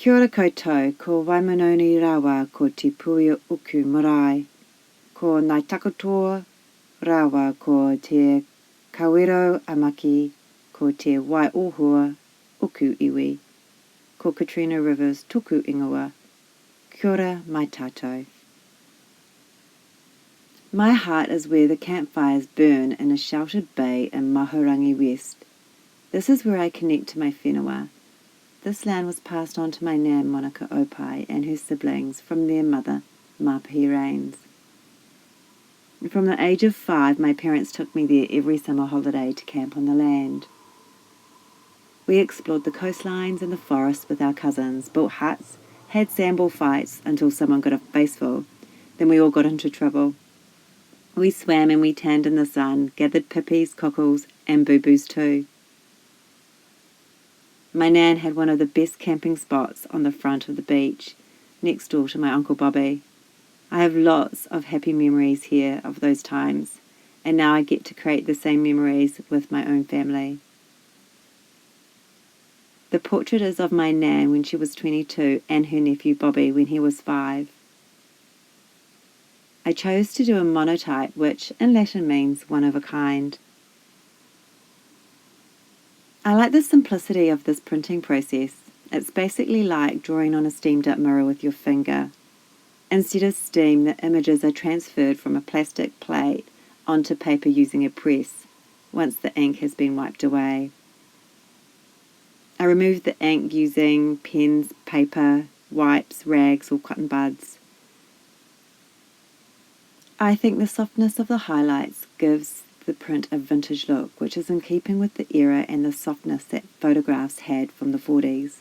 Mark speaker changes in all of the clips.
Speaker 1: Kia ora koutou, ko Waimanoni rawa ko te puia uku marae, ko nai takotoa rawa ko te kawero amaki, ko te Waiohua uku iwi, ko Katrina Rivers tuku ingoa. Kia ora mai tātou. My heart is where the campfires burn in a sheltered bay in Mahurangi West. This is where I connect to my whenua. This land was passed on to my nan Monica Opai and her siblings from their mother, Mapihi Rains. From the age of 5, my parents took me there every summer holiday to camp on the land. We explored the coastlines and the forests with our cousins, built huts, had sandball fights until someone got a faceful. Then we all got into trouble. We swam and we tanned in the sun, gathered pippies, cockles, and boo-boos too. My nan had one of the best camping spots on the front of the beach, next door to my Uncle Bobby. I have lots of happy memories here of those times, and now I get to create the same memories with my own family. The portrait is of my nan when she was 22 and her nephew Bobby when he was 5. I chose to do a monotype, which in Latin means one of a kind. I like the simplicity of this printing process. It's basically like drawing on a steamed up mirror with your finger. Instead of steam, the images are transferred from a plastic plate onto paper using a press, once the ink has been wiped away. I remove the ink using pens, paper, wipes, rags, or cotton buds. I think the softness of the highlights gives the print a vintage look, which is in keeping with the era and the softness that photographs had from the 40s.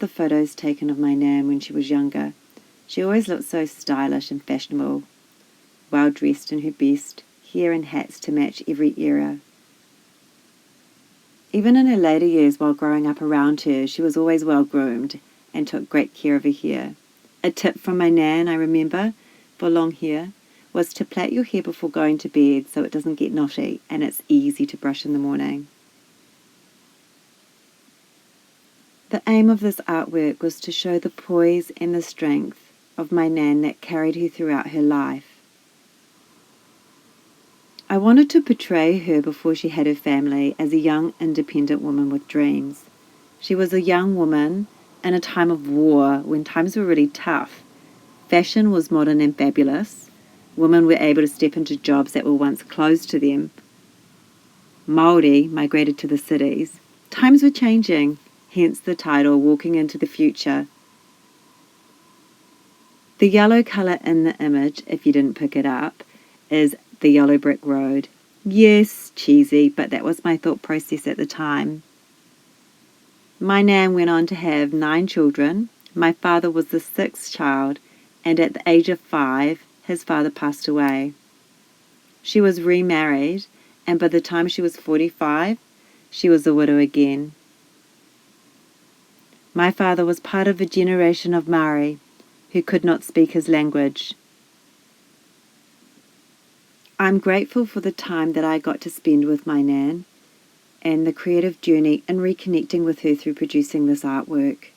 Speaker 1: The photos taken of my nan when she was younger. She always looked so stylish and fashionable, well dressed in her best, hair and hats to match every era. Even in her later years while growing up around her, she was always well groomed and took great care of her hair. A tip from my nan, I remember, for long hair, was to plait your hair before going to bed so it doesn't get knotty and it's easy to brush in the morning. The aim of this artwork was to show the poise and the strength of my nan that carried her throughout her life. I wanted to portray her before she had her family as a young, independent woman with dreams. She was a young woman in a time of war when times were really tough. Fashion was modern and fabulous. Women were able to step into jobs that were once closed to them. Māori migrated to the cities. Times were changing, hence the title, Walking into the Future. The yellow colour in the image, if you didn't pick it up, is the yellow brick road. Yes, cheesy, but that was my thought process at the time. My nan went on to have 9 children. My father was the 6th child, and at the age of 5, his father passed away. She was remarried, and by the time she was 45, she was a widow again. My father was part of a generation of Māori who could not speak his language. I'm grateful for the time that I got to spend with my nan and the creative journey in reconnecting with her through producing this artwork.